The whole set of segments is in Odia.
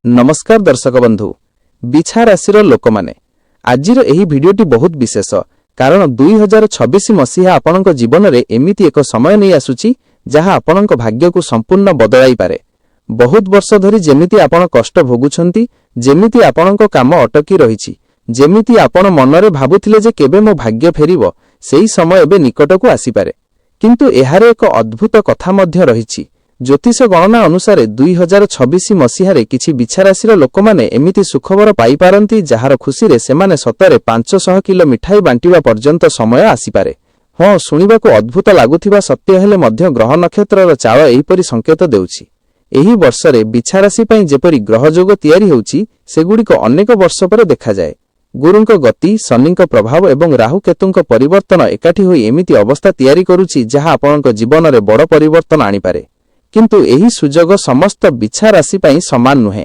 नमस्कार दर्शक बंधु बिछा राशि लोक माने आजिर एही भिडियोटी बहुत विशेष कारण 2026 मसीहा आपणक जीवन में एमिति एक समय नहीं आसुची जहाँ आपणक भाग्य को संपूर्ण बदलाई पारे। बहुत वर्ष धरी जेमिति आपण कष्ट भोगुछंती, जेमिति आपणक काम अटकी रहिछि, जेमिति आपण मनरे भाबुथिले जे केबे मो भाग्य फेरिबो, सेही समय एबे निकटकू आसीपारे। किंतु एहारे एक अद्भुत कथा मध्य रहिछि। ज्योतिष गणना अनुसार 2026 मसीहारे किछि बिछा राशि लोक माने एमिति सुखबर पाई पारंती जहार खुशी रे सेमाने सतरे 500 किलो मिठाई बांटिबा पर्यंत समय आसीपारे। हाँ, शुणिबाकू अद्भुत लागुथिबा सत्य हेले मध्य ग्रह नक्षत्रर चाल एहिपरि संकेत देउछि। एही वर्षरे बिछा राशि पई जेपरि ग्रह जोग तयारी होउछि सेगुडिक अनेक वर्ष पर देखा जाए। गुरुंक गति, शनिंक प्रभाव एवं राहु केतुंक परिवर्तन एकाठी होई एमिति अवस्था तयारी करूछि जहा आपणक जीवन रे बड़ परिवर्तन आनी पारे। किंतु एही सुजोग समस्त बिछा राशि पई समान नुहे।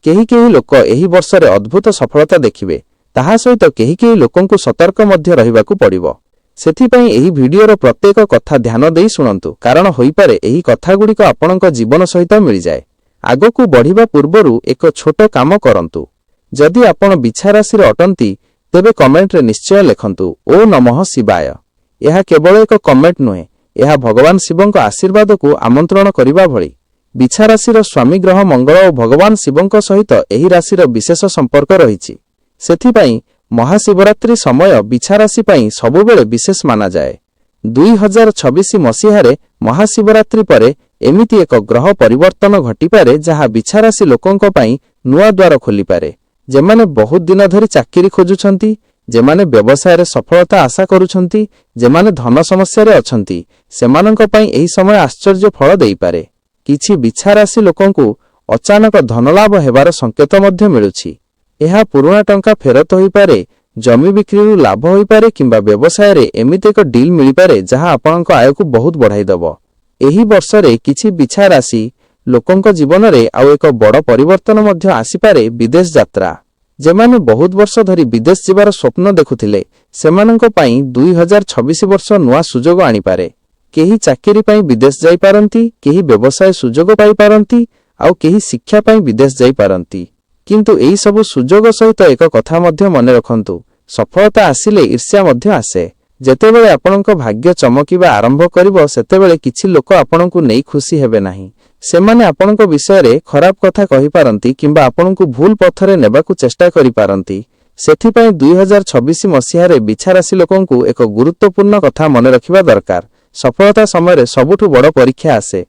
केही केही लोक एही वर्षरे अद्भुत सफलता देखिबे, ताहा सहित केही केही लोकंकु सतर्क मध्य रहिबाकू पड़िबो। सेथि पई एही भिडियोर प्रत्येक कथा ध्यान देई सुनंतु कारण होई पारे एही कथा गुडीक आपणक जीवन सहित मिल जाए। आगकू बढ़िबा पूर्वरु एक छोट काम करंतु। जदि आपण बिछा राशि रे अटंती तेबे कमेंट रे निश्चय लिखंतु ओ नमः शिवाय। यह केवल एक कमेंट नुहे, यह भगवान शिवंक आशीर्वाद को आमंत्रण करिबा भଳି। बिछा राशि स्वामी ग्रह मंगल और भगवान शिवंक सहित एही राशि विशेष संपर्क रहिछि। सेथि पई महाशिवरात्रि समय बिछा राशि पई सबुबेले विशेष माना जाए। 2026 मसीहारे महाशिवरात्रि परे एमिति एक ग्रह परिवर्तन घटिपारे जहा बिछा राशि लोकंक पई नुआ द्वार खोली पारे। जेमाने बहुत दिन धरि चाकरी खोजुछंती, जेमाने व्यवसाय रे सफलता आशा करूछंती, जेमाने धन समस्या रे अछंती, सेमानंक पई एही समय आश्चर्य फल देई पारे। किछि बिछा राशि लोकंकु अचानक धनलाभ हेबार संकेत मध्य मिलुछि। एहा पुराना टंका फेरत होई पारे, जमी बिक्री लाभ होई पारे किंबा व्यवसाय रे एमिति एक डील मिली पारे जहा आपनक आय को बहुत बढ़ाई दबो। एही वर्ष रे किछि बिछा राशि लोकंक जीवन रे आउ एक बड़ परिवर्तन मध्य आसी पारे। विदेश यात्रा, जेमाने बहुत वर्ष धरी विदेश जीवार स्वप्न देखुथिले सेमानंक पई 2026 वर्ष नुआ सुजोग आनी पारे। केही चाकरी पई विदेश जाई पारंती, केही व्यवसाय सुजोग पाई पारंती, आउ केही शिक्षा पई विदेश जाई पारंती। किंतु एही सबु सुजोग सहित एक कथा मध्य मने रखंतु, सफलता आसिले ईर्ष्या मध्य आसे। जेतेबेले आपणक भाग्य चमकिबा आरंभ करिवो सेतेबेले किछि लोक आपणकु नेई खुशी हेबे नाही। सेमाने आपणक विषय रे खराब कथा कहि पारंती किंबा आपणकु भूल पथरे नेबाकू चेष्टा करि पारंती। सेथि पई 2026 मसीहारे बिछा राशि लोकंकु एक गुरुत्वपूर्ण कथा मने रखिबा दरकार। सफलता समय रे सबुठु बड़ परीक्षा आसे।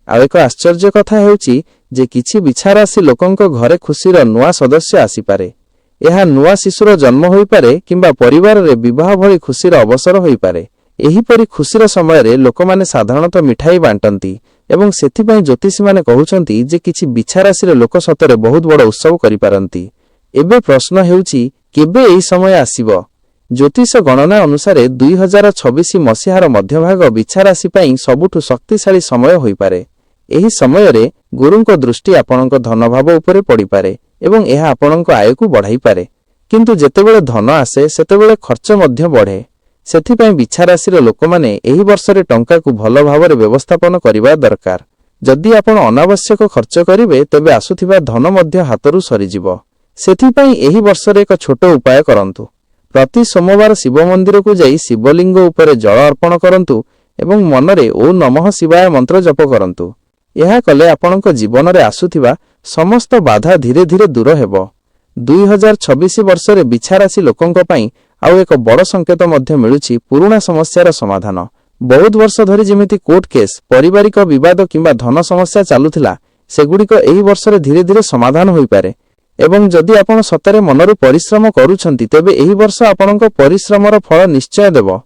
आ एक आश्चर्य कथा हेउची जे किछि बिछा राशि लोकंक घरे खुशीर नुआ सदस्य आसी पारे। एहा नुआ शिशुर जन्म होई पारे किंबा परिवार रे विवाह भली खुशीर अवसर होई पारे। एही परि खुशीर समय रे लोकमाने साधारणतः मिठाई बांटंती एवं सेथि पई ज्योतिषी माने कहउछंती जे किछि बिछा राशि रे लोक सतरे बहुत बड़ उत्सव करि पारंती। एबे प्रश्न हेउची केबे एही समय आसीबो? ज्योतिष गणना अनुसार 2026 मसीहार मध्यभाग बिछा राशि पई सबुठु शक्तिशाली समय होई पारे। एही समय रे गुरुंक दृष्टि आपणक धन भाव उपरे पड़ी पारे एवं एहा आपणक आय को बढ़ाई पारे। किंतु जेतेबेले धन आसे सेतेबेले खर्च मध्य बढ़े। सेथि पई बिछा राशि लोक माने एही वर्षरे टंका को भल भावरे व्यवस्थापन करिबा दरकार। जदि आपण अनावश्यक खर्च करिवे तेबे आसुथिबा धन मध्य हातरू सरीजिवो। सेथि पई एही वर्षरे एक छोट उपाय करंतु। प्रति सोमवार शिव मंदिर को जाई शिवलिंग उपरे जल अर्पण करंतु एवं मनरे ओ नमः शिवाय मंत्र जप करंतु। यह कले आपणक जीवन रे आसुथिबा समस्त बाधा धीरे धीरे दूर हेबो। 2026 वर्षरे बिछा राशि लोकंक पई आउ एक बड़ संकेत मध्य मिलुछि पुराना समस्यार समाधान। बहुत वर्ष धरी जेमिति कोर्ट केस, पारिवारिक विवाद किंबा धन समस्या चालुथिला सेगुडिक एही वर्षरे धीरे धीरे समाधान होई पारे। एवं जदि आपण सतरे मनरु परिश्रम करूछंती तेबे एही वर्ष आपणक परिश्रमर फल निश्चय देबो।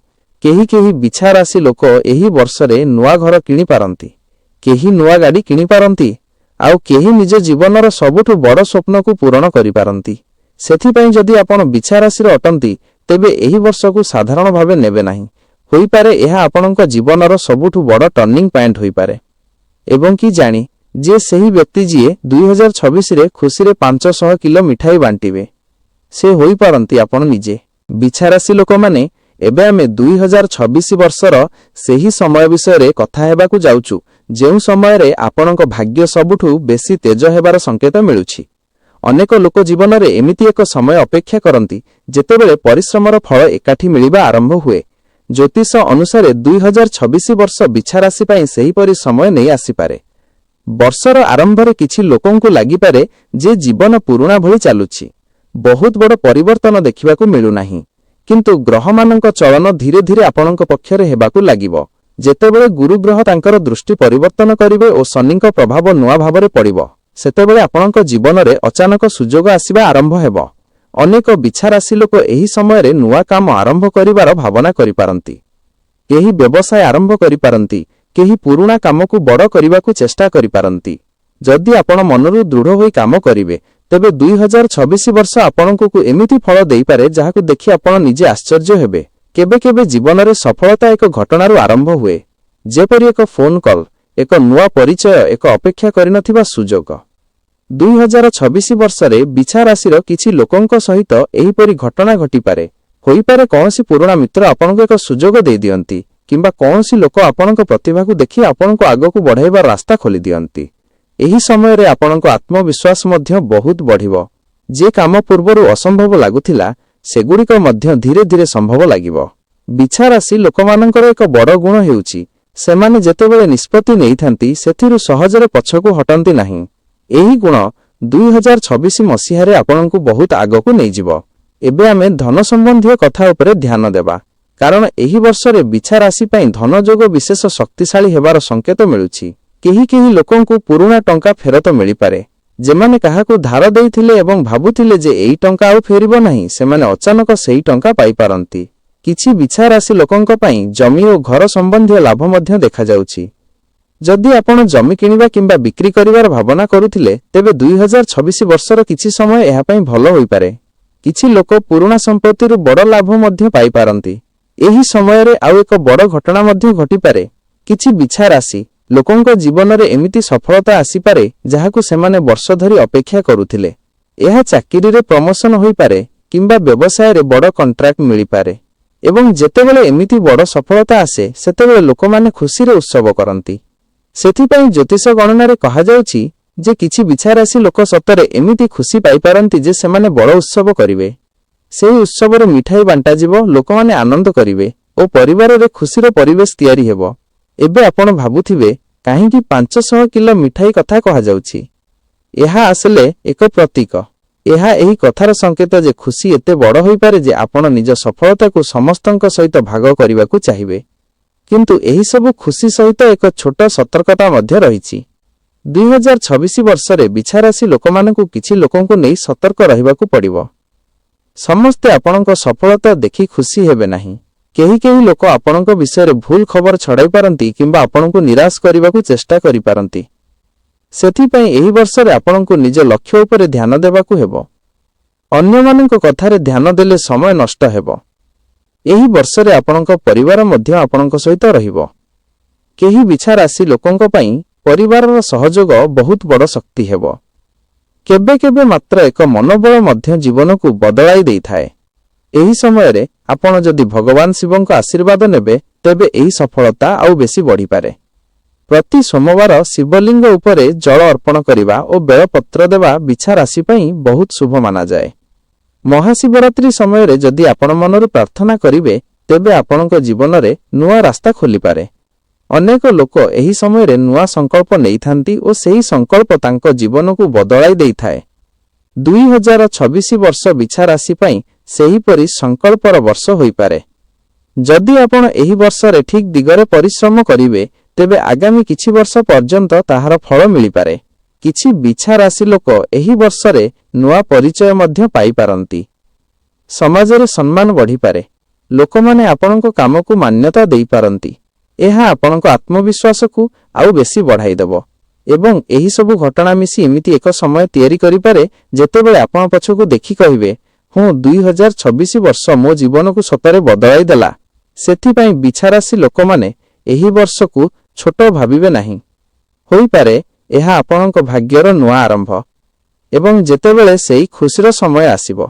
केही केही बिछा राशि लोक एही वर्षरे नुआ घर किनि पारंती, केही नुआ गाड़ी किनि पारंती, आउ केही निज जीवनर सबुठु बड़ स्वप्न को पूर्ण करि पारंती। सेथि पई जदि आपण बिछा राशि रे अटंती तेबे एही वर्ष को साधारण भावे नेबे नाही। होई पारे एहा आपणक जीवनर सबुठु बड़ टर्निंग पॉइंट होई पारे। एवं की जानी जे सही व्यक्ति जिए 2026 रे खुशी रे 500 किलो मिठाई बांटिबे से होई पारंती आपण निजे। बिछा राशि लोक माने एबे आमे 2026 वर्षर सेही समय विषय रे कथा हेबाकू जाउछु जेउ समय रे आपणक भाग्य सबुठु बेसी तेज हेबार संकेत मिलुछि। ଅନେକ ଲୋକ ଜୀବନରେ ଏମିତି ଏକ ସମୟ ଅପେକ୍ଷା କରନ୍ତି ଯେତେବେଳେ ପରିଶ୍ରମର ଫଳ ଏକାଠି ମିଳିବା ଆରମ୍ଭ ହୁଏ। ଜ୍ୟୋତିଷ ଅନୁସାରେ 2026 ବର୍ଷ ବିଛା ରାଶି ପାଇଁ ସେହିପରି ସମୟ ନେଇ ଆସିପାରେ। ବର୍ଷର ଆରମ୍ଭରେ କିଛି ଲୋକଙ୍କୁ ଲାଗିପାରେ ଯେ ଜୀବନ ପୁରୁଣା ଭଳି ଚାଲୁଛି, ବହୁତ ବଡ଼ ପରିବର୍ତ୍ତନ ଦେଖିବାକୁ ମିଳୁନାହିଁ। କିନ୍ତୁ ଗ୍ରହମାନଙ୍କ ଚଳନ ଧୀରେ ଧୀରେ ଆପଣଙ୍କ ପକ୍ଷରେ ହେବାକୁ ଲାଗିବ। ଯେତେବେଳେ ଗୁରୁ ଗ୍ରହ ତାଙ୍କର ଦୃଷ୍ଟି ପରିବର୍ତ୍ତନ କରିବେ ଓ ଶନିଙ୍କ ପ୍ରଭାବ ନୂଆ ଭାବରେ ପଡ଼ିବ, ସେତେବେଳେ ଆପଣଙ୍କ ଜୀବନରେ ଅଚାନକ ସୁଯୋଗ ଆସିବା ଆରମ୍ଭ ହେବ। ଅନେକ ବିଛା ରାଶି ଲୋକ ଏହି ସମୟରେ ନୂଆ କାମ ଆରମ୍ଭ କରିବାର ଭାବନା କରିପାରନ୍ତି। କେହି ବ୍ୟବସାୟ ଆରମ୍ଭ କରିପାରନ୍ତି, କେହି ପୁରୁଣା କାମକୁ ବଡ଼ କରିବାକୁ ଚେଷ୍ଟା କରିପାରନ୍ତି। ଯଦି ଆପଣ ମନରୁ ଦୃଢ଼ ହୋଇ କାମ କରିବେ, ତେବେ 2026 ବର୍ଷ ଆପଣଙ୍କୁ ଏମିତି ଫଳ ଦେଇପାରେ ଯାହାକୁ ଦେଖି ଆପଣ ନିଜେ ଆଶ୍ଚର୍ଯ୍ୟ ହେବେ। କେବେ କେବେ ଜୀବନରେ ସଫଳତା ଏକ ଘଟଣାରୁ ଆରମ୍ଭ ହୁଏ, ଯେପରି ଏକ ଫୋନ୍ କଲ୍, ଏକ ନୂଆ ପରିଚୟ, ଏକ ଅପେକ୍ଷା କରିନଥିବା ସୁଯୋଗ। 2026 ବର୍ଷରେ ବିଛା ରାଶିର କିଛି ଲୋକଙ୍କ ସହିତ ଏହିପରି ଘଟଣା ଘଟିପାରେ। ହୋଇପାରେ କୌଣସି ପୁରୁଣା ମିତ୍ର ଆପଣଙ୍କୁ ଏକ ସୁଯୋଗ ଦେଇଦିଅନ୍ତି, କିମ୍ବା କୌଣସି ଲୋକ ଆପଣଙ୍କ ପ୍ରତିଭାକୁ ଦେଖି ଆପଣଙ୍କୁ ଆଗକୁ ବଢ଼ାଇବାର ରାସ୍ତା ଖୋଲିଦିଅନ୍ତି। ଏହି ସମୟରେ ଆପଣଙ୍କ ଆତ୍ମବିଶ୍ୱାସ ମଧ୍ୟ ବହୁତ ବଢ଼ିବ। ଯେ କାମ ପୂର୍ବରୁ ଅସମ୍ଭବ ଲାଗୁଥିଲା, ସେଗୁଡ଼ିକ ମଧ୍ୟ ଧୀରେ ଧୀରେ ସମ୍ଭବ ଲାଗିବ। ବିଛା ରାଶି ଲୋକମାନଙ୍କର ଏକ ବଡ଼ ଗୁଣ ହେଉଛି ସେମାନେ ଯେତେବେଳେ ନିଷ୍ପତ୍ତି ନେଇଥାନ୍ତି ସେଥିରୁ ସହଜରେ ପଛକୁ ହଟନ୍ତି ନାହିଁ। ଏହି ଗୁଣ 2026 ମସିହାରେ ଆପଣଙ୍କୁ ବହୁତ ଆଗକୁ ନେଇଯିବ। ଏବେ ଆମେ ଧନ ସମ୍ବନ୍ଧୀୟ କଥା ଉପରେ ଧ୍ୟାନ ଦେବା, କାରଣ ଏହି ବର୍ଷରେ ବିଛା ରାଶି ପାଇଁ ଧନଯୋଗ ବିଶେଷ ଶକ୍ତିଶାଳୀ ହେବାର ସଂକେତ ମିଳୁଛି। କେହି କେହି ଲୋକଙ୍କୁ ପୁରୁଣା ଟଙ୍କା ଫେରତ ମିଳିପାରେ। ଯେମାନେ କାହାକୁ ଧାର ଦେଇଥିଲେ ଏବଂ ଭାବୁଥିଲେ ଯେ ଏହି ଟଙ୍କା ଆଉ ଫେରିବ ନାହିଁ, ସେମାନେ ଅଚାନକ ସେହି ଟଙ୍କା ପାଇପାରନ୍ତି। କିଛି ବିଛା ରାଶି ଲୋକଙ୍କ ପାଇଁ ଜମି ଓ ଘର ସମ୍ବନ୍ଧୀୟ ଲାଭ ମଧ୍ୟ ଦେଖାଯାଉଛି। ଯଦି ଆପଣ ଜମି କିଣିବା କିମ୍ବା ବିକ୍ରି କରିବାର ଭାବନା କରୁଥିଲେ, ତେବେ 2026 ବର୍ଷର କିଛି ସମୟ ଏହା ପାଇଁ ଭଲ ହୋଇପାରେ। କିଛି ଲୋକ ପୁରୁଣା ସମ୍ପତ୍ତିରୁ ବଡ଼ ଲାଭ ମଧ୍ୟ ପାଇପାରନ୍ତି। ଏହି ସମୟରେ ଆଉ ଏକ ବଡ଼ ଘଟଣା ମଧ୍ୟ ଘଟିପାରେ। କିଛି ବିଛା ରାଶି ଲୋକଙ୍କ ଜୀବନରେ ଏମିତି ସଫଳତା ଆସିପାରେ ଯାହାକୁ ସେମାନେ ବର୍ଷ ଧରି ଅପେକ୍ଷା କରୁଥିଲେ। ଏହା ଚାକିରିରେ ପ୍ରମୋଶନ ହୋଇପାରେ କିମ୍ବା ବ୍ୟବସାୟରେ ବଡ଼ କଣ୍ଟ୍ରାକ୍ଟ ମିଳିପାରେ। ଏବଂ ଯେତେବେଳେ ଏମିତି ବଡ଼ ସଫଳତା ଆସେ, ସେତେବେଳେ ଲୋକମାନେ ଖୁସିରେ ଉତ୍ସବ କରନ୍ତି। ସେଥିପାଇଁ ଜ୍ୟୋତିଷ ଗଣନାରେ କୁହାଯାଉଛି ଯେ କିଛି ବିଛା ରାଶି ଲୋକ ସତରେ ଏମିତି ଖୁସି ପାଇପାରନ୍ତି ଯେ ସେମାନେ ବଡ଼ ଉତ୍ସବ କରିବେ। ସେହି ଉତ୍ସବରେ ମିଠାଇ ବାଣ୍ଟାଯିବ, ଲୋକମାନେ ଆନନ୍ଦ କରିବେ ଓ ପରିବାରରେ ଖୁସିର ପରିବେଶ ତିଆରି ହେବ। ଏବେ ଆପଣ ଭାବୁଥିବେ, କାହିଁକି 500 କିଲୋ ମିଠାଇ କଥା କୁହାଯାଉଛି? ଏହା ଆସିଲେ ଏକ ପ୍ରତୀକ। ଏହା ଏହି କଥାର ସଂକେତ ଯେ ଖୁସି ଏତେ ବଡ଼ ହୋଇପାରେ ଯେ ଆପଣ ନିଜ ସଫଳତାକୁ ସମସ୍ତଙ୍କ ସହିତ ଭାଗ କରିବାକୁ ଚାହିଁବେ। କିନ୍ତୁ ଏହିସବୁ ଖୁସି ସହିତ ଏକ ଛୋଟ ସତର୍କତା ମଧ୍ୟ ରହିଛି। 2026 ବର୍ଷରେ ବିଛା ରାଶି ଲୋକମାନଙ୍କୁ କିଛି ଲୋକଙ୍କୁ ନେଇ ସତର୍କ ରହିବାକୁ ପଡ଼ିବ। ସମସ୍ତେ ଆପଣଙ୍କ ସଫଳତା ଦେଖି ଖୁସି ହେବେ ନାହିଁ। କେହି କେହି ଲୋକ ଆପଣଙ୍କ ବିଷୟରେ ଭୁଲ ଖବର ଛଡ଼ାଇ ପାରନ୍ତି କିମ୍ବା ଆପଣଙ୍କୁ ନିରାଶ କରିବାକୁ ଚେଷ୍ଟା କରିପାରନ୍ତି। ସେଥିପାଇଁ ଏହି ବର୍ଷରେ ଆପଣଙ୍କୁ ନିଜ ଲକ୍ଷ୍ୟ ଉପରେ ଧ୍ୟାନ ଦେବାକୁ ହେବ। ଅନ୍ୟମାନଙ୍କ କଥାରେ ଧ୍ୟାନ ଦେଲେ ସମୟ ନଷ୍ଟ ହେବ। ଏହି ବର୍ଷରେ ଆପଣଙ୍କ ପରିବାର ମଧ୍ୟ ଆପଣଙ୍କ ସହିତ ରହିବ। କେହି ବିଛା ରାଶି ଲୋକଙ୍କ ପାଇଁ ପରିବାରର ସହଯୋଗ ବହୁତ ବଡ଼ ଶକ୍ତି ହେବ। କେବେ କେବେ ମାତ୍ର ଏକ ମନୋବଳ ମଧ୍ୟ ଜୀବନକୁ ବଦଳାଇ ଦେଇଥାଏ। ଏହି ସମୟରେ ଆପଣ ଯଦି ଭଗବାନ ଶିବଙ୍କ ଆଶୀର୍ବାଦ ନେବେ, ତେବେ ଏହି ସଫଳତା ଆଉ ବେଶୀ ବଢ଼ିପାରେ। ପ୍ରତି ସୋମବାର ଶିବଲିଙ୍ଗ ଉପରେ ଜଳ ଅର୍ପଣ କରିବା ଓ ବେଳପତ୍ର ଦେବା ବିଛା ରାଶି ପାଇଁ ବହୁତ ଶୁଭ ମାନାଯାଏ। ମହାଶିବରାତ୍ରି ସମୟରେ ଯଦି ଆପଣ ମନରୁ ପ୍ରାର୍ଥନା କରିବେ, ତେବେ ଆପଣଙ୍କ ଜୀବନରେ ନୂଆ ରାସ୍ତା ଖୋଲିପାରେ। ଅନେକ ଲୋକ ଏହି ସମୟରେ ନୂଆ ସଂକଳ୍ପ ନେଇଥାନ୍ତି ଓ ସେହି ସଂକଳ୍ପ ତାଙ୍କ ଜୀବନକୁ ବଦଳାଇ ଦେଇଥାଏ। 2026 ବର୍ଷ ବିଛା ରାଶି ପାଇଁ ସେହିପରି ସଂକଳ୍ପର ବର୍ଷ ହୋଇପାରେ। ଯଦି ଆପଣ ଏହି ବର୍ଷରେ ଠିକ୍ ଦିଗରେ ପରିଶ୍ରମ କରିବେ, ତେବେ ଆଗାମୀ କିଛି ବର୍ଷ ପର୍ଯ୍ୟନ୍ତ ତାହାର ଫଳ ମିଳିପାରେ। କିଛି ବିଛା ରାଶି ଲୋକ ଏହି ବର୍ଷରେ ନୂଆ ପରିଚୟ ମଧ୍ୟ ପାଇପାରନ୍ତି। ସମାଜରେ ସମ୍ମାନ ବଢ଼ିପାରେ। ଲୋକମାନେ ଆପଣଙ୍କ କାମକୁ ମାନ୍ୟତା ଦେଇପାରନ୍ତି। ଏହା ଆପଣଙ୍କ ଆତ୍ମବିଶ୍ୱାସକୁ ଆଉ ବେଶୀ ବଢ଼ାଇଦେବ। ଏବଂ ଏହିସବୁ ଘଟଣା ମିଶି ଏମିତି ଏକ ସମୟ ତିଆରି କରିପାରେ ଯେତେବେଳେ ଆପଣ ପଛକୁ ଦେଖି କହିବେ, ହଁ, 2026 ବର୍ଷ ମୋ ଜୀବନକୁ ସତରେ ବଦଳାଇ ଦେଲା। ସେଥିପାଇଁ ବିଛା ରାଶି ଲୋକମାନେ ଏହି ବର୍ଷକୁ ଛୋଟ ଭାବିବେ ନାହିଁ। ହୋଇପାରେ ଏହା ଆପଣଙ୍କ ଭାଗ୍ୟର ନୂଆ ଆରମ୍ଭ। ଏବଂ ଯେତେବେଳେ ସେହି ଖୁସିର ସମୟ ଆସିବ,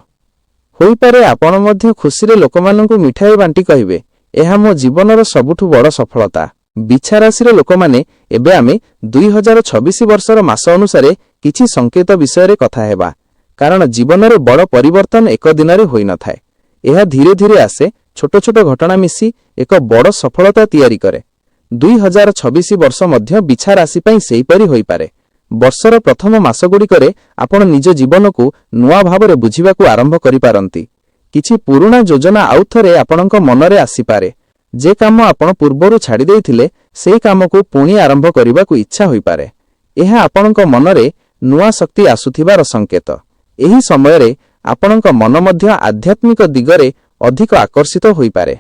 ହୋଇପାରେ ଆପଣ ମଧ୍ୟ ଖୁସିରେ ଲୋକମାନଙ୍କୁ ମିଠାଇ ବାଣ୍ଟି କହିବେ, ଏହା ମୋ ଜୀବନର ସବୁଠୁ ବଡ଼ ସଫଳତା। ବିଛା ରାଶିର ଲୋକମାନେ, ଏବେ ଆମେ 2026 ବର୍ଷର ମାସ ଅନୁସାରେ କିଛି ସଂକେତ ବିଷୟରେ କଥା ହେବା। କାରଣ ଜୀବନରେ ବଡ଼ ପରିବର୍ତ୍ତନ ଏକ ଦିନରେ ହୋଇନଥାଏ। ଏହା ଧୀରେ ଧୀରେ ଆସେ, ଛୋଟ ଛୋଟ ଘଟଣା ମିଶି ଏକ ବଡ଼ ସଫଳତା ତିଆରି କରେ। 2026 ବର୍ଷ ମଧ୍ୟ ବିଛା ରାଶି ପାଇଁ ସେହିପରି ହୋଇପାରେ। ବର୍ଷର ପ୍ରଥମ ମାସଗୁଡ଼ିକରେ ଆପଣ ନିଜ ଜୀବନକୁ ନୂଆ ଭାବରେ ବୁଝିବାକୁ ଆରମ୍ଭ କରିପାରନ୍ତି। କିଛି ପୁରୁଣା ଯୋଜନା ଆଉ ଥରେ ଆପଣଙ୍କ ମନରେ ଆସିପାରେ। ଯେ କାମ ଆପଣ ପୂର୍ବରୁ ଛାଡ଼ି ଦେଇଥିଲେ, ସେହି କାମକୁ ପୁଣି ଆରମ୍ଭ କରିବାକୁ ଇଚ୍ଛା ହୋଇପାରେ। ଏହା ଆପଣଙ୍କ ମନରେ ନୂଆ ଶକ୍ତି ଆସୁଥିବାର ସଂକେତ। ଏହି ସମୟରେ ଆପଣଙ୍କ ମନ ମଧ୍ୟ ଆଧ୍ୟାତ୍ମିକ ଦିଗରେ ଅଧିକ ଆକର୍ଷିତ ହୋଇପାରେ।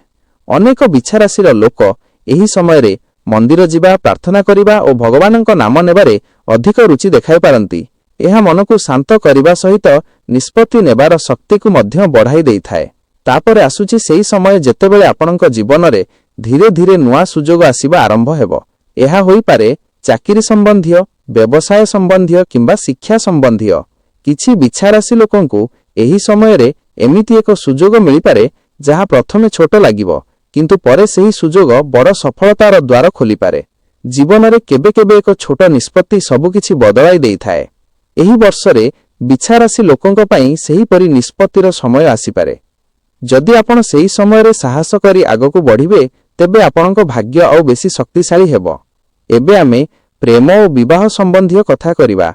ଅନେକ ବିଛା ରାଶିର ଲୋକ ଏହି ସମୟରେ ମନ୍ଦିର ଯିବା, ପ୍ରାର୍ଥନା କରିବା ଓ ଭଗବାନଙ୍କ ନାମ ନେବାରେ ଅଧିକ ରୁଚି ଦେଖାଇପାରନ୍ତି। ଏହା ମନକୁ ଶାନ୍ତ କରିବା ସହିତ ନିଷ୍ପତ୍ତି ନେବାର ଶକ୍ତିକୁ ମଧ୍ୟ ବଢ଼ାଇ ଦେଇଥାଏ। ତାପରେ ଆସୁଛି ସେହି ସମୟ ଯେତେବେଳେ ଆପଣଙ୍କ ଜୀବନରେ ଧୀରେ ଧୀରେ ନୂଆ ସୁଯୋଗ ଆସିବା ଆରମ୍ଭ ହେବ। ଏହା ହୋଇପାରେ ଚାକିରି ସମ୍ବନ୍ଧୀୟ, ବ୍ୟବସାୟ ସମ୍ବନ୍ଧୀୟ କିମ୍ବା ଶିକ୍ଷା ସମ୍ବନ୍ଧୀୟ। କିଛି ବିଛା ରାଶି ଲୋକଙ୍କୁ ଏହି ସମୟରେ ଏମିତି ଏକ ସୁଯୋଗ ମିଳିପାରେ ଯାହା ପ୍ରଥମେ ଛୋଟ ଲାଗିବ, କିନ୍ତୁ ପରେ ସେହି ସୁଯୋଗ ବଡ଼ ସଫଳତାର ଦ୍ୱାର ଖୋଲିପାରେ। ଜୀବନରେ କେବେ କେବେ ଏକ ଛୋଟ ନିଷ୍ପତ୍ତି ସବୁକିଛି ବଦଳାଇ ଦେଇଥାଏ। ଏହି ବର୍ଷରେ ବିଛା ରାଶି ଲୋକଙ୍କ ପାଇଁ ସେହିପରି ନିଷ୍ପତ୍ତିର ସମୟ ଆସିପାରେ। ଯଦି ଆପଣ ସେହି ସମୟରେ ସାହସ କରି ଆଗକୁ ବଢ଼ିବେ, ତେବେ ଆପଣଙ୍କ ଭାଗ୍ୟ ଆଉ ବେଶୀ ଶକ୍ତିଶାଳୀ ହେବ। ଏବେ ଆମେ ପ୍ରେମ ଓ ବିବାହ ସମ୍ବନ୍ଧୀୟ କଥା କରିବା,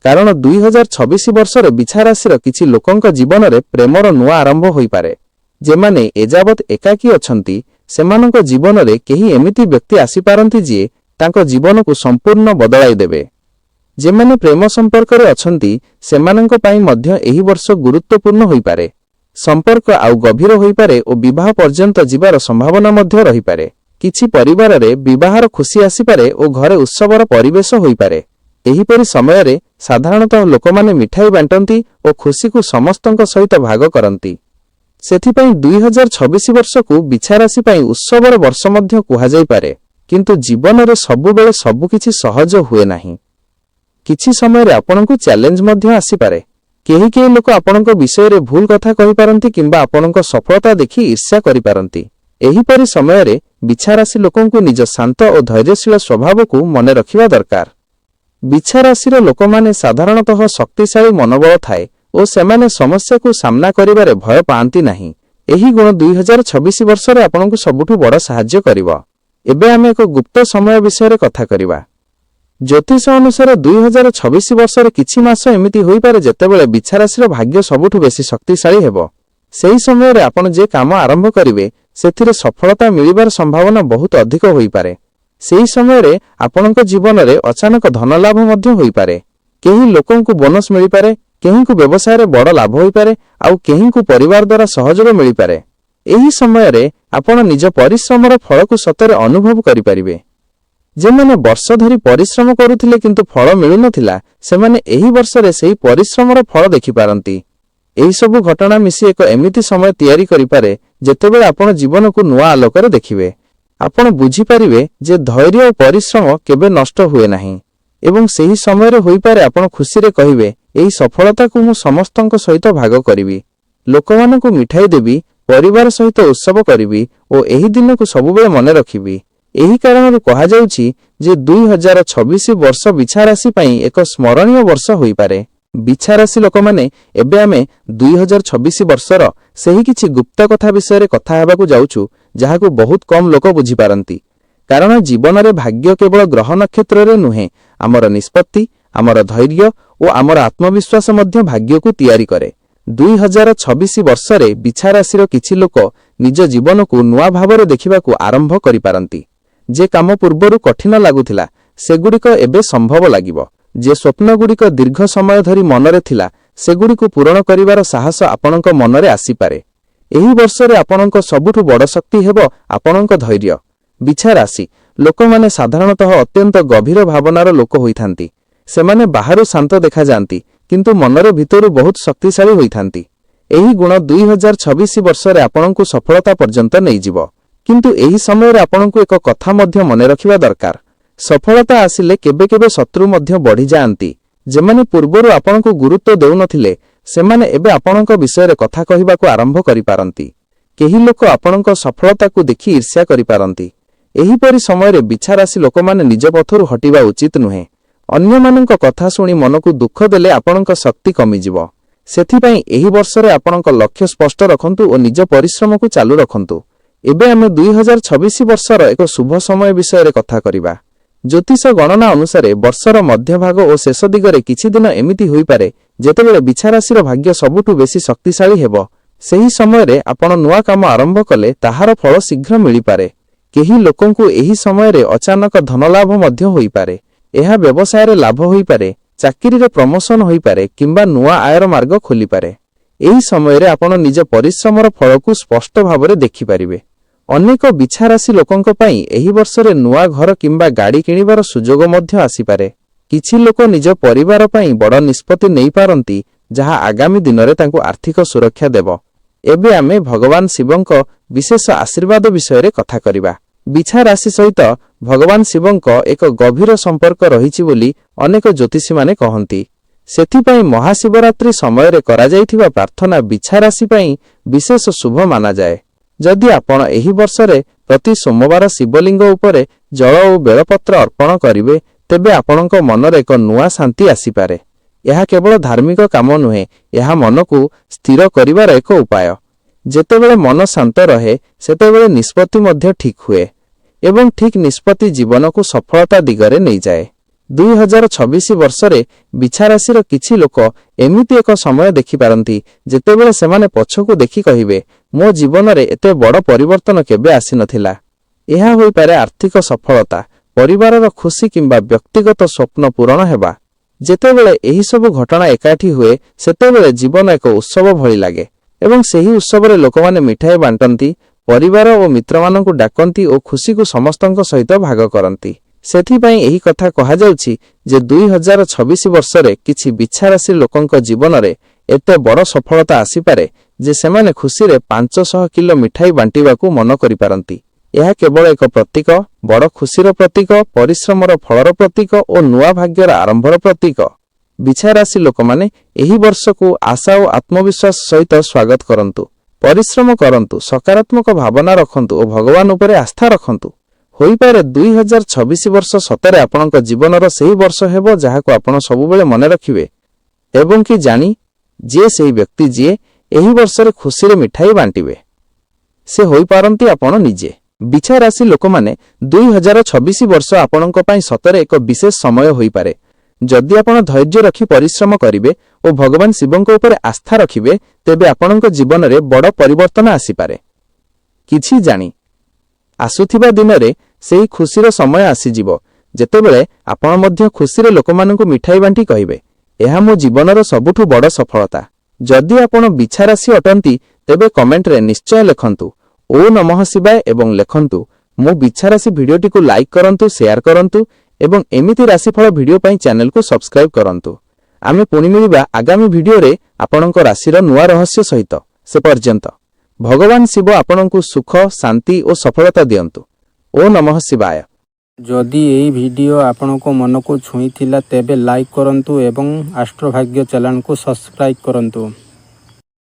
କାରଣ 2026 ବର୍ଷରେ ବିଛା ରାଶିର କିଛି ଲୋକଙ୍କ ଜୀବନରେ ପ୍ରେମର ନୂଆ ଆରମ୍ଭ ହୋଇପାରେ। ଯେମାନେ ଏଯାବତ୍ ଏକାକୀ ଅଛନ୍ତି, ସେମାନଙ୍କ ଜୀବନରେ କେହି ଏମିତି ବ୍ୟକ୍ତି ଆସିପାରନ୍ତି ଯିଏ ତାଙ୍କ ଜୀବନକୁ ସମ୍ପୂର୍ଣ୍ଣ ବଦଳାଇ ଦେବେ। ଯେମାନେ ପ୍ରେମ ସମ୍ପର୍କରେ ଅଛନ୍ତି, ସେମାନଙ୍କ ପାଇଁ ମଧ୍ୟ ଏହି ବର୍ଷ ଗୁରୁତ୍ୱପୂର୍ଣ୍ଣ ହୋଇପାରେ। ସମ୍ପର୍କ ଆଉ ଗଭୀର ହୋଇପାରେ ଓ ବିବାହ ପର୍ଯ୍ୟନ୍ତ ଯିବାର ସମ୍ଭାବନା ମଧ୍ୟ ରହିପାରେ। କିଛି ପରିବାରରେ ବିବାହର ଖୁସି ଆସିପାରେ ଓ ଘରେ ଉତ୍ସବର ପରିବେଶ ହୋଇପାରେ। ଏହିପରି ସମୟରେ ସାଧାରଣତଃ ଲୋକମାନେ ମିଠାଇ ବାଣ୍ଟନ୍ତି ଓ ଖୁସିକୁ ସମସ୍ତଙ୍କ ସହିତ ଭାଗ କରନ୍ତି। ସେଥିପାଇଁ 2026 ବର୍ଷକୁ ବିଛା ରାଶି ପାଇଁ ଉତ୍ସବର ବର୍ଷ ମଧ୍ୟ କୁହାଯାଇପାରେ। କିନ୍ତୁ ଜୀବନରେ ସବୁବେଳେ ସବୁକିଛି ସହଜ ହୁଏ ନାହିଁ। କିଛି ସମୟରେ ଆପଣଙ୍କୁ ଚ୍ୟାଲେଞ୍ଜ ମଧ୍ୟ ଆସିପାରେ। କେହି କେହି ଲୋକ ଆପଣଙ୍କ ବିଷୟରେ ଭୁଲ କଥା କହିପାରନ୍ତି କିମ୍ବା ଆପଣଙ୍କ ସଫଳତା ଦେଖି ଈର୍ଷ୍ୟା କରିପାରନ୍ତି। ଏହିପରି ସମୟରେ ବିଛା ରାଶି ଲୋକଙ୍କୁ ନିଜ ଶାନ୍ତ ଓ ଧୈର୍ଯ୍ୟଶୀଳ ସ୍ୱଭାବକୁ ମନେ ରଖିବା ଦରକାର। ବିଛା ରାଶିର ଲୋକମାନେ ସାଧାରଣତଃ ଶକ୍ତିଶାଳୀ ମନୋବଳ ଥାଏ ଓ ସେମାନେ ସମସ୍ୟାକୁ ସାମ୍ନା କରିବାରେ ଭୟ ପାଆନ୍ତି ନାହିଁ। ଏହି ଗୁଣ 2026 ବର୍ଷରେ ଆପଣଙ୍କୁ ସବୁଠୁ ବଡ଼ ସାହାଯ୍ୟ କରିବ। ଏବେ ଆମେ ଏକ ଗୁପ୍ତ ସମୟ ବିଷୟରେ କଥା କରିବା। ଜ୍ୟୋତିଷ ଅନୁସାରେ 2026 ବର୍ଷରେ କିଛି ମାସ ଏମିତି ହୋଇପାରେ ଯେତେବେଳେ ବିଛା ରାଶିର ଭାଗ୍ୟ ସବୁଠୁ ବେଶୀ ଶକ୍ତିଶାଳୀ ହେବ। ସେହି ସମୟରେ ଆପଣ ଯେ କାମ ଆରମ୍ଭ କରିବେ, ସେଥିରେ ସଫଳତା ମିଳିବାର ସମ୍ଭାବନା ବହୁତ ଅଧିକ ହୋଇପାରେ। ସେହି ସମୟରେ ଆପଣଙ୍କ ଜୀବନରେ ଅଚାନକ ଧନଲାଭ ମଧ୍ୟ ହୋଇପାରେ। କେହି ଲୋକଙ୍କୁ ବୋନସ୍ ମିଳିପାରେ, କେହିଙ୍କୁ ବ୍ୟବସାୟରେ ବଡ଼ ଲାଭ ହୋଇପାରେ, ଆଉ କେହିଙ୍କୁ ପରିବାର ଦ୍ୱାରା ସହଯୋଗ ମିଳିପାରେ। ଏହି ସମୟରେ ଆପଣ ନିଜ ପରିଶ୍ରମର ଫଳକୁ ସତରେ ଅନୁଭବ କରିପାରିବେ। ଯେମାନେ ବର୍ଷ ଧରି ପରିଶ୍ରମ କରୁଥିଲେ କିନ୍ତୁ ଫଳ ମିଳୁନଥିଲା, ସେମାନେ ଏହି ବର୍ଷରେ ସେହି ପରିଶ୍ରମର ଫଳ ଦେଖିପାରନ୍ତି। ଏହିସବୁ ଘଟଣା ମିଶି ଏକ ଏମିତି ସମୟ ତିଆରି କରିପାରେ ଯେତେବେଳେ ଆପଣ ଜୀବନକୁ ନୂଆ ଆଲୋକରେ ଦେଖିବେ। ଆପଣ ବୁଝିପାରିବେ ଯେ ଧୈର୍ଯ୍ୟ ଓ ପରିଶ୍ରମ କେବେ ନଷ୍ଟ ହୁଏ ନାହିଁ। ଏବଂ ସେହି ସମୟରେ ହୋଇପାରେ ଆପଣ ଖୁସିରେ କହିବେ, ଏହି ସଫଳତାକୁ ମୁଁ ସମସ୍ତଙ୍କ ସହିତ ଭାଗ କରିବି, ଲୋକମାନଙ୍କୁ ମିଠାଇ ଦେବି, ପରିବାର ସହିତ ଉତ୍ସବ କରିବି ଓ ଏହି ଦିନକୁ ସବୁବେଳେ ମନେ ରଖିବି। ଏହି କାରଣରୁ କୁହାଯାଉଛି ଯେ 2026 ବର୍ଷ ବିଛା ରାଶି ପାଇଁ ଏକ ସ୍ମରଣୀୟ ବର୍ଷ ହୋଇପାରେ। ବିଛା ରାଶି ଲୋକମାନେ, ଏବେ ଆମେ 2026 ବର୍ଷର ସେହି କିଛି ଗୁପ୍ତ କଥା ବିଷୟରେ କଥା ହେବାକୁ ଯାଉଛୁ ଯାହାକୁ ବହୁତ କମ୍ ଲୋକ ବୁଝିପାରନ୍ତି। କାରଣ ଜୀବନରେ ଭାଗ୍ୟ କେବଳ ଗ୍ରହ ନକ୍ଷତ୍ରରେ ନୁହେଁ, ଆମର ନିଷ୍ପତ୍ତି, ଆମର ଧୈର୍ଯ୍ୟ ଓ ଆମର ଆତ୍ମବିଶ୍ୱାସ ମଧ୍ୟ ଭାଗ୍ୟକୁ ତିଆରି କରେ। 2026 ବର୍ଷରେ ବିଛା ରାଶିର କିଛି ଲୋକ ନିଜ ଜୀବନକୁ ନୂଆ ଭାବରେ ଦେଖିବାକୁ ଆରମ୍ଭ କରିପାରନ୍ତି। ଯେ କାମ ପୂର୍ବରୁ କଠିନ ଲାଗୁଥିଲା, ସେଗୁଡ଼ିକ ଏବେ ସମ୍ଭବ ଲାଗିବ। ଯେ ସ୍ୱପ୍ନଗୁଡ଼ିକ ଦୀର୍ଘ ସମୟ ଧରି ମନରେ ଥିଲା, ସେଗୁଡ଼ିକୁ ପୂରଣ କରିବାର ସାହସ ଆପଣଙ୍କ ମନରେ ଆସିପାରେ। ଏହି ବର୍ଷରେ ଆପଣଙ୍କ ସବୁଠୁ ବଡ଼ ଶକ୍ତି ହେବ ଆପଣଙ୍କ ଧୈର୍ଯ୍ୟ। ବିଛା ରାଶି ଲୋକମାନେ ସାଧାରଣତଃ ଅତ୍ୟନ୍ତ ଗଭୀର ଭାବନାର ଲୋକ ହୋଇଥାନ୍ତି। ସେମାନେ ବାହାରୁ ଶାନ୍ତ ଦେଖାଯାଆନ୍ତି, କିନ୍ତୁ ମନରେ ଭିତରୁ ବହୁତ ଶକ୍ତିଶାଳୀ ହୋଇଥାନ୍ତି। ଏହି ଗୁଣ 2026 ବର୍ଷରେ ଆପଣଙ୍କୁ ସଫଳତା ପର୍ଯ୍ୟନ୍ତ ନେଇଯିବ। କିନ୍ତୁ ଏହି ସମୟରେ ଆପଣଙ୍କୁ ଏକ କଥା ମଧ୍ୟ ମନେ ରଖିବା ଦରକାର। ସଫଳତା ଆସିଲେ କେବେ କେବେ ଶତ୍ରୁ ମଧ୍ୟ ବଢ଼ିଯାଆନ୍ତି। ଯେମାନେ ପୂର୍ବରୁ ଆପଣଙ୍କୁ ଗୁରୁତ୍ୱ ଦେଉନଥିଲେ, ସେମାନେ ଏବେ ଆପଣଙ୍କ ବିଷୟରେ କଥା କହିବାକୁ ଆରମ୍ଭ କରିପାରନ୍ତି। କେହି ଲୋକ ଆପଣଙ୍କ ସଫଳତାକୁ ଦେଖି ଈର୍ଷ୍ୟା କରିପାରନ୍ତି। ଏହିପରି ସମୟରେ ବିଛା ରାଶି ଲୋକମାନେ ନିଜ ପଥରୁ ହଟିବା ଉଚିତ ନୁହେଁ। ଅନ୍ୟମାନଙ୍କ କଥା ଶୁଣି ମନକୁ ଦୁଃଖ ଦେଲେ ଆପଣଙ୍କ ଶକ୍ତି କମିଯିବ। ସେଥିପାଇଁ ଏହି ବର୍ଷରେ ଆପଣଙ୍କ ଲକ୍ଷ୍ୟ ସ୍ପଷ୍ଟ ରଖନ୍ତୁ ଓ ନିଜ ପରିଶ୍ରମକୁ ଚାଲୁ ରଖନ୍ତୁ। ଏବେ ଆମେ 2026 ବର୍ଷର ଏକ ଶୁଭ ସମୟ ବିଷୟରେ କଥା କରିବା। ଜ୍ୟୋତିଷ ଗଣନା ଅନୁସାରେ ବର୍ଷର ମଧ୍ୟଭାଗ ଓ ଶେଷ ଦିଗରେ କିଛି ଦିନ ଏମିତି ହୋଇପାରେ ଯେତେବେଳେ ବିଛା ରାଶିର ଭାଗ୍ୟ ସବୁଠୁ ବେଶୀ ଶକ୍ତିଶାଳୀ ହେବ। ସେହି ସମୟରେ ଆପଣ ନୂଆ କାମ ଆରମ୍ଭ କଲେ ତାହାର ଫଳ ଶୀଘ୍ର ମିଳିପାରେ। କେହି ଲୋକଙ୍କୁ ଏହି ସମୟରେ ଅଚାନକ ଧନଲାଭ ମଧ୍ୟ ହୋଇପାରେ। ଏହା ବ୍ୟବସାୟରେ ଲାଭ ହୋଇପାରେ, ଚାକିରିରେ ପ୍ରମୋଶନ ହୋଇପାରେ କିମ୍ବା ନୂଆ ଆୟର ମାର୍ଗ ଖୋଲିପାରେ। ଏହି ସମୟରେ ଆପଣ ନିଜ ପରିଶ୍ରମର ଫଳକୁ ସ୍ପଷ୍ଟ ଭାବରେ ଦେଖିପାରିବେ। ଅନେକ ବିଛା ରାଶି ଲୋକଙ୍କ ପାଇଁ ଏହି ବର୍ଷରେ ନୂଆ ଘର କିମ୍ବା ଗାଡ଼ି କିଣିବାର ସୁଯୋଗ ମଧ୍ୟ ଆସିପାରେ। କିଛି ଲୋକ ନିଜ ପରିବାର ପାଇଁ ବଡ଼ ନିଷ୍ପତ୍ତି ନେଇପାରନ୍ତି ଯାହା ଆଗାମୀ ଦିନରେ ତାଙ୍କୁ ଆର୍ଥିକ ସୁରକ୍ଷା ଦେବ। ଏବେ ଆମେ ଭଗବାନ ଶିବଙ୍କ ବିଶେଷ ଆଶୀର୍ବାଦ ବିଷୟରେ କଥା କରିବା। ବିଛା ରାଶି ସହିତ ଭଗବାନ ଶିବଙ୍କ ଏକ ଗଭୀର ସମ୍ପର୍କ ରହିଛି ବୋଲି ଅନେକ ଜ୍ୟୋତିଷୀମାନେ କହନ୍ତି। ସେଥିପାଇଁ ମହାଶିବରାତ୍ରି ସମୟରେ କରାଯାଇଥିବା ପ୍ରାର୍ଥନା ବିଛା ରାଶି ପାଇଁ ବିଶେଷ ଶୁଭ ମାନାଯାଏ। ଯଦି ଆପଣ ଏହି ବର୍ଷରେ ପ୍ରତି ସୋମବାର ଶିବଲିଙ୍ଗ ଉପରେ ଜଳ ଓ ବେଳପତ୍ର ଅର୍ପଣ କରିବେ, ତେବେ ଆପଣଙ୍କ ମନରେ ଏକ ନୂଆ ଶାନ୍ତି ଆସିପାରେ। ଏହା କେବଳ ଧାର୍ମିକ କାମ ନୁହେଁ, ଏହା ମନକୁ ସ୍ଥିର କରିବାର ଏକ ଉପାୟ। ଯେତେବେଳେ ମନ ଶାନ୍ତ ରହେ, ସେତେବେଳେ ନିଷ୍ପତ୍ତି ମଧ୍ୟ ଠିକ୍ ହୁଏ ଏବଂ ଠିକ୍ ନିଷ୍ପତ୍ତି ଜୀବନକୁ ସଫଳତା ଦିଗରେ ନେଇଯାଏ। 2026 ବର୍ଷରେ ବିଛା ରାଶିର କିଛି ଲୋକ ଏମିତି ଏକ ସମୟ ଦେଖିପାରନ୍ତି ଯେତେବେଳେ ସେମାନେ ପଛକୁ ଦେଖି କହିବେ, ମୋ ଜୀବନରେ ଏତେ ବଡ଼ ପରିବର୍ତ୍ତନ କେବେ ଆସିନଥିଲା। ଏହା ହୋଇପାରେ ଆର୍ଥିକ ସଫଳତା, ପରିବାରର ଖୁସି କିମ୍ବା ବ୍ୟକ୍ତିଗତ ସ୍ୱପ୍ନ ପୂରଣ ହେବା। ଯେତେବେଳେ ଏହିସବୁ ଘଟଣା ଏକାଠି ହୁଏ, ସେତେବେଳେ ଜୀବନ ଏକ ଉତ୍ସବ ଭଳି ଲାଗେ ଏବଂ ସେହି ଉତ୍ସବରେ ଲୋକମାନେ ମିଠାଇ ବାଣ୍ଟନ୍ତି, ପରିବାର ଓ ମିତ୍ରମାନଙ୍କୁ ଡାକନ୍ତି ଓ ଖୁସିକୁ ସମସ୍ତଙ୍କ ସହିତ ଭାଗ କରନ୍ତି। ସେଥିପାଇଁ ଏହି କଥା କୁହାଯାଉଛି ଯେ 2026 ବର୍ଷରେ କିଛି ବିଛା ରାଶି ଲୋକଙ୍କ ଜୀବନରେ ଏତେ ବଡ଼ ସଫଳତା ଆସିପାରେ ଯେ ସେମାନେ ଖୁସିରେ 500 କିଲୋ ମିଠାଇ ବାଣ୍ଟିବାକୁ ମନ କରିପାରନ୍ତି। ଏହା କେବଳ ଏକ ପ୍ରତୀକ, ବଡ଼ ଖୁସିର ପ୍ରତୀକ, ପରିଶ୍ରମର ଫଳର ପ୍ରତୀକ ଓ ନୂଆ ଭାଗ୍ୟର ଆରମ୍ଭର ପ୍ରତୀକ। ବିଛା ରାଶି ଲୋକମାନେ ଏହି ବର୍ଷକୁ ଆଶା ଓ ଆତ୍ମବିଶ୍ୱାସ ସହିତ ସ୍ୱାଗତ କରନ୍ତୁ। ପରିଶ୍ରମ କରନ୍ତୁ, ସକାରାତ୍ମକ ଭାବନା ରଖନ୍ତୁ ଓ ଭଗବାନ ଉପରେ ଆସ୍ଥା ରଖନ୍ତୁ। ହୋଇପାରେ 2026 ବର୍ଷ ସତରେ ଆପଣଙ୍କ ଜୀବନର ସେହି ବର୍ଷ ହେବ ଯାହାକୁ ଆପଣ ସବୁବେଳେ ମନେ ରଖିବେ। ଏବଂ କି ଜାଣି, ଯିଏ ସେହି ବ୍ୟକ୍ତି ଯିଏ ଏହି ବର୍ଷରେ ଖୁସିରେ ମିଠାଇ ବାଣ୍ଟିବେ, ସେ ହୋଇପାରନ୍ତି ଆପଣ ନିଜେ। ବିଛା ରାଶି ଲୋକମାନେ 2026 ବର୍ଷ ଆପଣଙ୍କ ପାଇଁ ସତରେ ଏକ ବିଶେଷ ସମୟ ହୋଇପାରେ। ଯଦି ଆପଣ ଧୈର୍ଯ୍ୟ ରଖି ପରିଶ୍ରମ କରିବେ ଓ ଭଗବାନ ଶିବଙ୍କ ଉପରେ ଆସ୍ଥା ରଖିବେ, ତେବେ ଆପଣଙ୍କ ଜୀବନରେ ବଡ଼ ପରିବର୍ତ୍ତନ ଆସିପାରେ। କିଛି ଜାଣି, ଆସୁଥିବା ଦିନରେ ସେହି ଖୁସିର ସମୟ ଆସିଯିବ ଯେତେବେଳେ ଆପଣ ମଧ୍ୟ ଖୁସିରେ ଲୋକମାନଙ୍କୁ ମିଠାଇ ବାଣ୍ଟି କହିବେ, ଏହା ମୋ ଜୀବନର ସବୁଠୁ ବଡ଼ ସଫଳତା। ଯଦି ଆପଣ ବିଛା ରାଶି ଅଟନ୍ତି, ତେବେ କମେଣ୍ଟରେ ନିଶ୍ଚୟ ଲେଖନ୍ତୁ ଓ ନମଃ ଶିବାୟ ଏବଂ ଲେଖନ୍ତୁ ମୁଁ ବିଛା ରାଶି। ଭିଡ଼ିଓଟିକୁ ଲାଇକ୍ କରନ୍ତୁ, ସେୟାର କରନ୍ତୁ ଏବଂ ଏମିତି ରାଶିଫଳ ଭିଡ଼ିଓ ପାଇଁ ଚ୍ୟାନେଲକୁ ସବସ୍କ୍ରାଇବ୍ କରନ୍ତୁ। ଆମେ ପୁଣି ମିଳିବା ଆଗାମୀ ଭିଡ଼ିଓରେ ଆପଣଙ୍କ ରାଶିର ନୂଆ ରହସ୍ୟ ସହିତ। ସେ ପର୍ଯ୍ୟନ୍ତ ଭଗବାନ ଶିବ ଆପଣଙ୍କୁ ସୁଖ, ଶାନ୍ତି ଓ ସଫଳତା ଦିଅନ୍ତୁ। ଓ ନମଃ ଶିବାୟ। ଯଦି ଏହି ଭିଡ଼ିଓ ଆପଣଙ୍କ ମନକୁ ଛୁଇଁଥିଲା ତେବେ ଲାଇକ୍ କରନ୍ତୁ ଏବଂ ଆଷ୍ଟ୍ରୋଭାଗ୍ୟ ଚ୍ୟାନେଲକୁ ସବସ୍କ୍ରାଇବ୍ କରନ୍ତୁ।